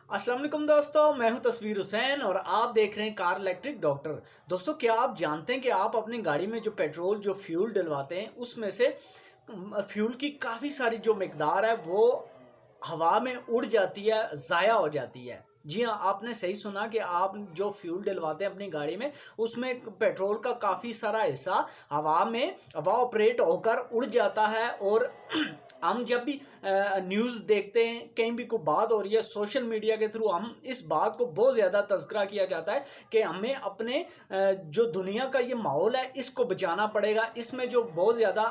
अस्सलाम वालेकुम दोस्तों, मैं हूं तस्वीर हुसैन और आप देख रहे हैं कार इलेक्ट्रिक डॉक्टर। दोस्तों, क्या आप जानते हैं कि आप अपनी गाड़ी में जो पेट्रोल जो फ्यूल डलवाते हैं उसमें से फ्यूल की काफ़ी सारी जो मिकदार है वो हवा में उड़ जाती है, ज़ाया हो जाती है। जी हाँ, आपने सही सुना कि आप जो फ्यूल डलवाते हैं अपनी गाड़ी में उसमें पेट्रोल का काफ़ी सारा हिस्सा हवा ऑपरेट होकर उड़ जाता है। और हम जब भी न्यूज़ देखते हैं, कहीं भी कोई बात हो रही है सोशल मीडिया के थ्रू, हम इस बात को बहुत ज़्यादा तज़किरा किया जाता है कि हमें अपने जो दुनिया का ये माहौल है इसको बचाना पड़ेगा। इसमें जो बहुत ज़्यादा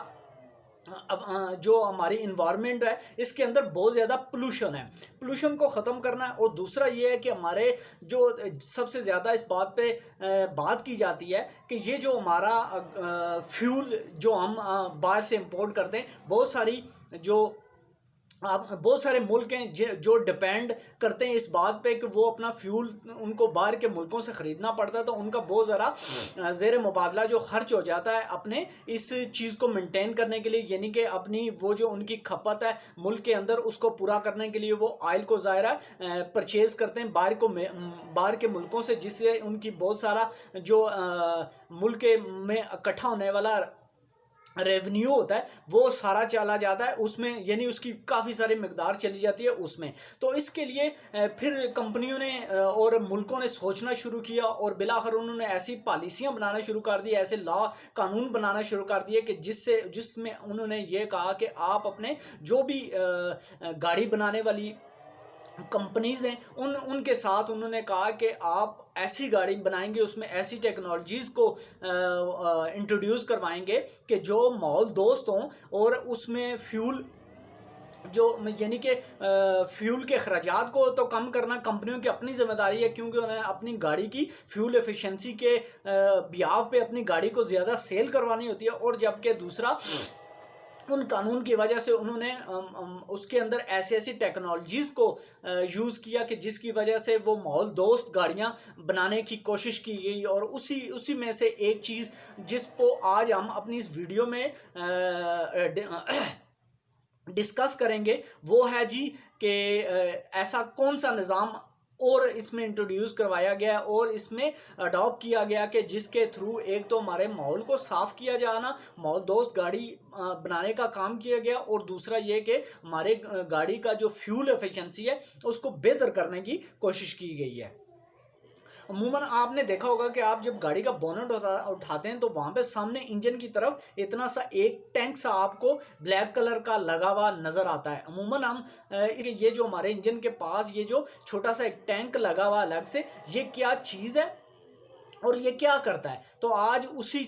अब जो हमारी इन्वायरमेंट है इसके अंदर बहुत ज़्यादा पोल्यूशन है, पोल्यूशन को ख़त्म करना है। और दूसरा ये है कि हमारे जो सबसे ज़्यादा इस बात पे बात की जाती है कि ये जो हमारा फ्यूल जो हम बाहर से इंपोर्ट करते हैं, बहुत सारी जो आप बहुत सारे मुल्क हैं जो डिपेंड करते हैं इस बात पे कि वो अपना फ्यूल उनको बाहर के मुल्कों से ख़रीदना पड़ता है, तो उनका बहुत ज़रा ज़ेर मुबादला जो खर्च हो जाता है अपने इस चीज़ को मेंटेन करने के लिए, यानी कि अपनी वो जो उनकी खपत है मुल्क के अंदर उसको पूरा करने के लिए वो ऑयल को ज़ाहिर है परचेज़ करते हैं बाहर के मुल्कों से, जिससे उनकी बहुत सारा जो मुल्क में इकट्ठा होने वाला रेवेन्यू होता है वो सारा चला जाता है उसमें, यानी उसकी काफ़ी सारी मिकदार चली जाती है उसमें। तो इसके लिए फिर कंपनियों ने और मुल्कों ने सोचना शुरू किया और बिलाखिर उन्होंने ऐसी पॉलिसियां बनाना शुरू कर दी, ऐसे लॉ कानून बनाना शुरू कर दिए कि जिसमें उन्होंने ये कहा कि आप अपने जो भी गाड़ी बनाने वाली कंपनीज हैं उनके साथ उन्होंने कहा कि आप ऐसी गाड़ी बनाएंगे, उसमें ऐसी टेक्नोलॉजीज़ को इंट्रोड्यूस करवाएंगे कि जो माहौल दोस्त हों, और उसमें फ्यूल जो यानी कि फ्यूल के अखराजात को तो कम करना कंपनियों की अपनी जिम्मेदारी है, क्योंकि उन्हें अपनी गाड़ी की फ्यूल एफिशिएंसी के बिहाव पे अपनी गाड़ी को ज़्यादा सेल करवानी होती है। और जबकि दूसरा, उन कानून की वजह से उन्होंने उसके अंदर ऐसी ऐसी टेक्नोलॉजीज़ को यूज़ किया कि जिसकी वजह से वो माहौल दोस्त गाड़ियाँ बनाने की कोशिश की गई। और उसी उसी में से एक चीज़ जिसको आज हम अपनी इस वीडियो में डिस्कस करेंगे वो है जी कि ऐसा कौन सा निज़ाम और इसमें इंट्रोड्यूस करवाया गया और इसमें अडॉप्ट किया गया कि जिसके थ्रू एक तो हमारे माहौल को साफ़ किया जाना, माहौल दोस्त गाड़ी बनाने का काम किया गया, और दूसरा ये कि हमारे गाड़ी का जो फ्यूल एफिशिएंसी है उसको बेहतर करने की कोशिश की गई है। अमूमन आपने देखा होगा कि आप जब गाड़ी का बोनट उठाते हैं तो वहाँ पे सामने इंजन की तरफ इतना सा एक टैंक सा आपको ब्लैक कलर का लगा हुआ नज़र आता है। अमूमन हम ये जो हमारे इंजन के पास ये जो छोटा सा एक टैंक लगा हुआ अलग से, ये क्या चीज़ है और ये क्या करता है, तो आज उसी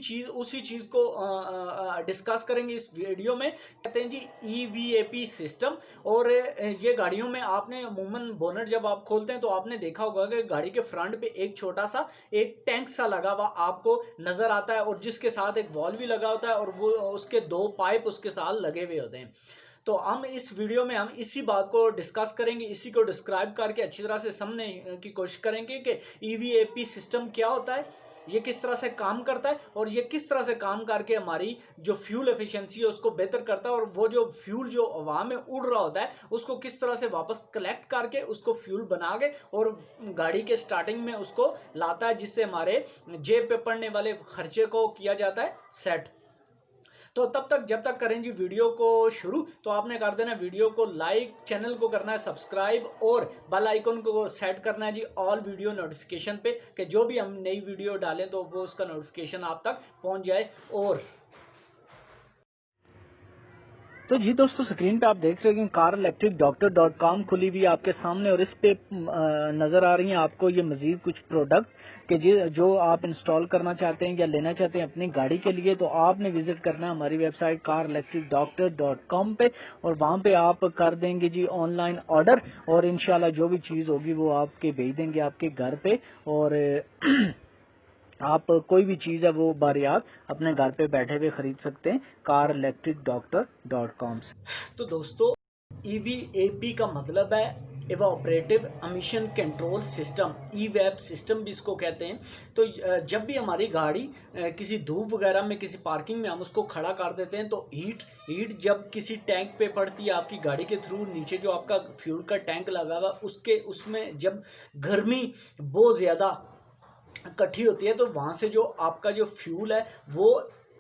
चीज़ को डिस्कस करेंगे इस वीडियो में। कहते हैं जी ईवीएपी सिस्टम। और ये गाड़ियों में आपने अमूमन बोनट जब आप खोलते हैं तो आपने देखा होगा कि गाड़ी के फ्रंट पे एक छोटा सा एक टैंक सा लगा हुआ आपको नज़र आता है, और जिसके साथ एक वॉल्व भी लगा होता है और वो उसके दो पाइप उसके साथ लगे हुए होते हैं। तो हम इस वीडियो में हम इसी बात को डिस्कस करेंगे, इसी को डिस्क्राइब करके अच्छी तरह से समझने की कोशिश करेंगे कि ईवीएपी सिस्टम क्या होता है, ये किस तरह से काम करता है, और ये किस तरह से काम करके हमारी जो फ्यूल एफिशिएंसी है उसको बेहतर करता है, और वो जो फ्यूल जो हवा में उड़ रहा होता है उसको किस तरह से वापस कलेक्ट करके उसको फ्यूल बना के और गाड़ी के स्टार्टिंग में उसको लाता है, जिससे हमारे जेब पे पड़ने वाले खर्चे को किया जाता है सेट। तो तब तक जब तक करें जी वीडियो को शुरू, तो आपने कर देना वीडियो को लाइक, चैनल को करना है सब्सक्राइब और बेल आइकन को सेट करना है जी ऑल वीडियो नोटिफिकेशन पे, कि जो भी हम नई वीडियो डालें तो वो उसका नोटिफिकेशन आप तक पहुंच जाए। और तो जी दोस्तों, स्क्रीन पे आप देख रहे हैं car-electric-doctor.com खुली हुई आपके सामने, और इस पे नज़र आ रही हैं आपको ये मजीद कुछ प्रोडक्ट कि जो आप इंस्टॉल करना चाहते हैं या लेना चाहते हैं अपनी गाड़ी के लिए, तो आपने विजिट करना है हमारी वेबसाइट car-electric-doctor.com पे, और वहाँ पे आप कर देंगे जी ऑनलाइन ऑर्डर, और इंशाल्लाह जो भी चीज़ होगी वो आपके भेज देंगे आपके घर पे। और आप कोई भी चीज़ है वो बारियात अपने घर पे बैठे हुए खरीद सकते हैं car-electric-doctor.com से। तो दोस्तों, ईवीएपी का मतलब है evaporative emission control system, EVAP system भी इसको कहते हैं। तो जब भी हमारी गाड़ी किसी धूप वगैरह में, किसी पार्किंग में हम उसको खड़ा कर देते हैं तो हीट जब किसी टैंक पे पड़ती है आपकी गाड़ी के थ्रू, नीचे जो आपका फ्यूल का टैंक लगा हुआ उसमें जब गर्मी बहुत ज़्यादा इकट्ठी होती है तो वहाँ से जो आपका जो फ्यूल है वो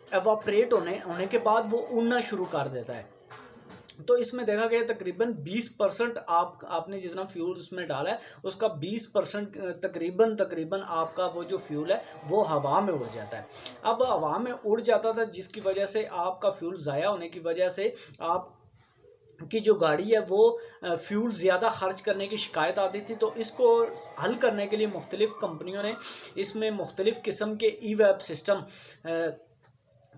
एवापरेट होने के बाद वो उड़ना शुरू कर देता है। तो इसमें देखा गया तकरीबन 20% आपने जितना फ्यूल उसमें डाला है उसका 20% तकरीबन आपका वो जो फ्यूल है वो हवा में उड़ जाता है। अब हवा में उड़ जाता था जिसकी वजह से आपका फ्यूल ज़ाया होने की वजह से आप की जो गाड़ी है वो फ्यूल ज़्यादा खर्च करने की शिकायत आती थी। तो इसको हल करने के लिए मुख्तलिफ़ कंपनियों ने इसमें मुख्तलिफ़ किस्म के ईवैप सिस्टम,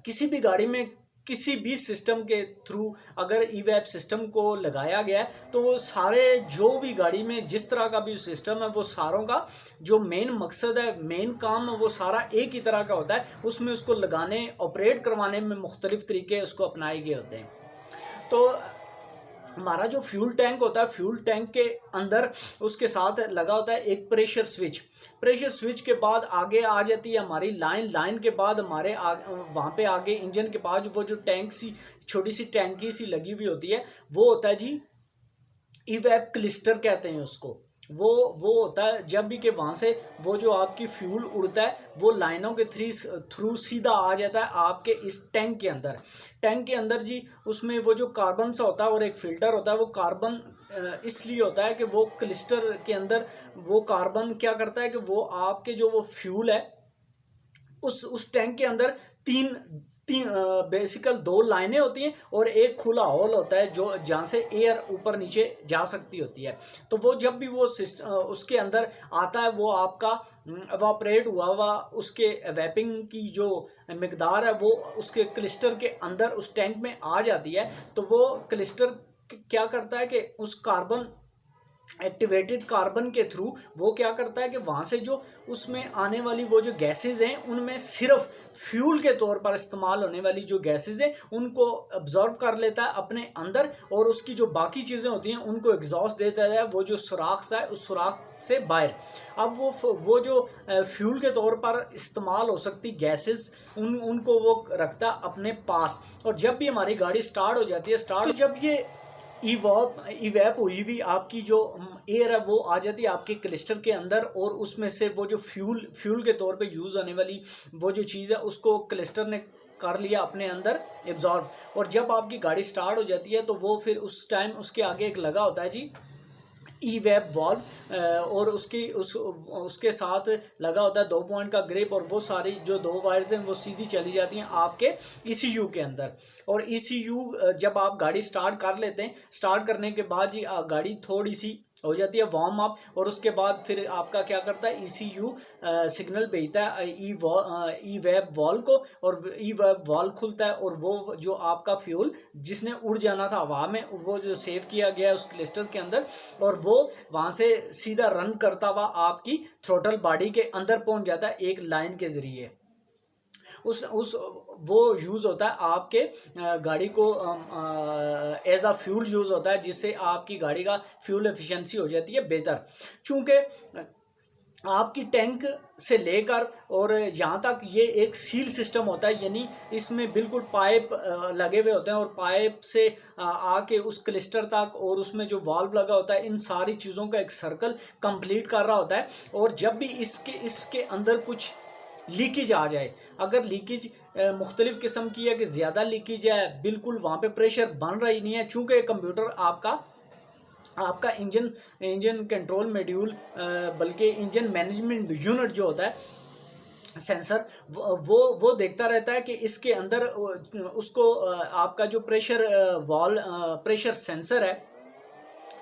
किसी भी गाड़ी में किसी भी सिस्टम के थ्रू अगर ईवैप सिस्टम को लगाया गया है तो वो सारे जो भी गाड़ी में जिस तरह का भी सिस्टम है वो सारों का जो मेन मकसद है, मेन काम है, वो सारा एक ही तरह का होता है। उसमें उसको लगाने, ऑपरेट करवाने में मुख्तलिफ़ तरीके उसको अपनाए गए होते हैं। तो हमारा जो फ्यूल टैंक होता है, फ्यूल टैंक के अंदर उसके साथ लगा होता है एक प्रेशर स्विच के बाद आगे आ जाती है हमारी लाइन के बाद हमारे वहाँ पे आगे इंजन के पास वो जो टैंक सी, छोटी सी टैंकी सी लगी हुई होती है वो होता है जी ईवैप क्लिस्टर कहते हैं उसको। वो होता है जब भी कि वहाँ से वो जो आपकी फ्यूल उड़ता है वो लाइनों के थ्रू सीधा आ जाता है आपके इस टैंक के अंदर जी। उसमें वो जो कार्बन सा होता है और एक फ़िल्टर होता है, वो कार्बन इसलिए होता है कि वो क्लिस्टर के अंदर वो कार्बन क्या करता है कि वो आपके जो वो फ्यूल है उस टैंक के अंदर तीन तीन बेसिकल दो लाइनें होती हैं और एक खुला हॉल होता है जो जहाँ से एयर ऊपर नीचे जा सकती होती है। तो वो जब भी वो उसके अंदर आता है वो आपका एवापरेट हुआ उसके वैपिंग की जो मकदार है वो उसके क्लिस्टर के अंदर उस टैंक में आ जाती है। तो वो क्लिस्टर क्या करता है कि उस कार्बन, एक्टिवेटेड कार्बन के थ्रू वो क्या करता है कि वहाँ से जो उसमें आने वाली वो जो गैसेज हैं उनमें सिर्फ फ्यूल के तौर पर इस्तेमाल होने वाली जो गैसेज हैं उनको अब्जॉर्ब कर लेता है अपने अंदर और उसकी जो बाकी चीज़ें होती हैं उनको एग्जॉस्ट देता है वो जो सुराख सा है उस सुराख से बाहर। अब वो जो फ्यूल के तौर पर इस्तेमाल हो सकती गैसेस उनको वो रखता है अपने पास। और जब भी हमारी गाड़ी स्टार्ट हो जाती है तो जब ये इवैप हुई भी आपकी जो एयर है वो आ जाती है आपके क्लिस्टर के अंदर और उसमें से वो जो फ्यूल के तौर पे यूज़ होने वाली वो जो चीज़ है उसको क्लिस्टर ने कर लिया अपने अंदर एब्जॉर्ब। और जब आपकी गाड़ी स्टार्ट हो जाती है तो वो फिर उस टाइम उसके आगे एक लगा होता है जी ई-वेब वॉल्व और उसके साथ लगा होता है 2 पॉइंट का ग्रिप और वो सारी जो 2 वायर्स हैं वो सीधी चली जाती हैं आपके ईसीयू के अंदर। और ईसीयू जब आप गाड़ी स्टार्ट कर लेते हैं, स्टार्ट करने के बाद जी गाड़ी थोड़ी सी हो जाती है वार्म अप और उसके बाद फिर आपका क्या करता है ईसीयू सिग्नल भेजता है ई वेब वॉल को और ई वेब वॉल खुलता है और वो जो आपका फ्यूल जिसने उड़ जाना था हवा में वो जो सेव किया गया है उस क्लिस्टर के अंदर और वो वहाँ से सीधा रन करता हुआ आपकी थ्रोटल बॉडी के अंदर पहुँच जाता है एक लाइन के ज़रिए। उस वो यूज़ होता है आपके गाड़ी को एज अ फ्यूल यूज़ होता है जिससे आपकी गाड़ी का फ्यूल एफिशिएंसी हो जाती है बेहतर। चूँकि आपकी टैंक से लेकर और यहाँ तक ये एक सील सिस्टम होता है, यानी इसमें बिल्कुल पाइप लगे हुए होते हैं और पाइप से आके उस क्लिस्टर तक और उसमें जो वाल्व लगा होता है इन सारी चीज़ों का एक सर्कल कंप्लीट कर रहा होता है। और जब भी इसके अंदर कुछ लीकेज आ जाए, अगर लीकेज मुख्तलिफ़ किस्म की है कि ज़्यादा लीकेज है, बिल्कुल वहाँ पे प्रेशर बन रहा ही नहीं है, चूँकि कंप्यूटर आपका इंजन कंट्रोल मॉड्यूल बल्कि इंजन मैनेजमेंट यूनिट जो होता है सेंसर वो देखता रहता है कि इसके अंदर उसको आपका जो प्रेशर सेंसर है,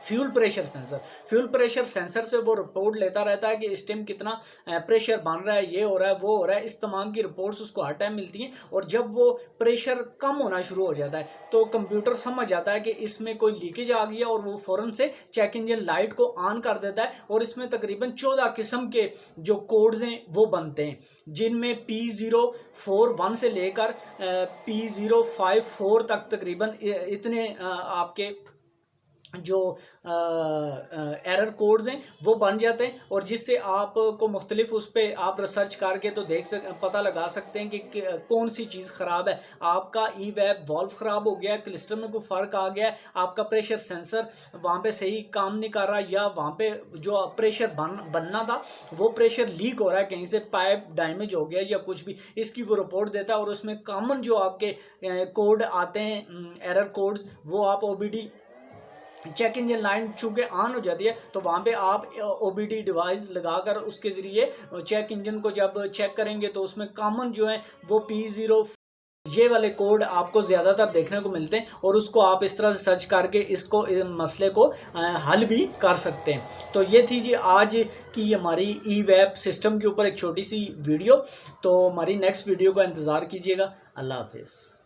फ्यूल प्रेशर सेंसर से वो रिपोर्ट लेता रहता है कि इस टाइम कितना प्रेशर बन रहा है, ये हो रहा है, वो हो रहा है, इस तमाम की रिपोर्ट्स उसको हर टाइम मिलती हैं। और जब वो प्रेशर कम होना शुरू हो जाता है तो कंप्यूटर समझ जाता है कि इसमें कोई लीकेज आ गई है और वो फ़ौरन से चेक इंजन लाइट को ऑन कर देता है। और इसमें तकरीबन 14 किस्म के जो कोड्स हैं वो बनते हैं, जिनमें P041 से लेकर P054 तक तकरीबन इतने आपके जो एरर कोड्स हैं वो बन जाते हैं, और जिससे आपको मुख्तलिफ उस पर आप रिसर्च करके तो पता लगा सकते हैं कि कौन सी चीज़ ख़राब है। आपका ई वेब वॉल्व ख़राब हो गया, क्लिस्टर में कोई फ़र्क आ गया, आपका प्रेशर सेंसर वहाँ पे सही काम नहीं कर रहा, या वहाँ पे जो प्रेशर बनना था वो प्रेशर लीक हो रहा है, कहीं से पाइप डैमेज हो गया या कुछ भी, इसकी वो रिपोर्ट देता है। और उसमें कॉमन जो आपके कोड आते हैं एरर कोड्स, वो आप ओबीडी चेक इंजन लाइन चूंकि ऑन हो जाती है तो वहाँ पे आप ओबीडी डिवाइस लगाकर उसके ज़रिए चेक इंजन को जब चेक करेंगे तो उसमें कॉमन जो है वो P0 ये वाले कोड आपको ज़्यादातर देखने को मिलते हैं, और उसको आप इस तरह से सर्च करके इसको मसले को हल भी कर सकते हैं। तो ये थी जी आज की हमारी ई वेब सिस्टम के ऊपर एक छोटी सी वीडियो। तो हमारी नेक्स्ट वीडियो का इंतज़ार कीजिएगा। अल्लाह हाफिज़।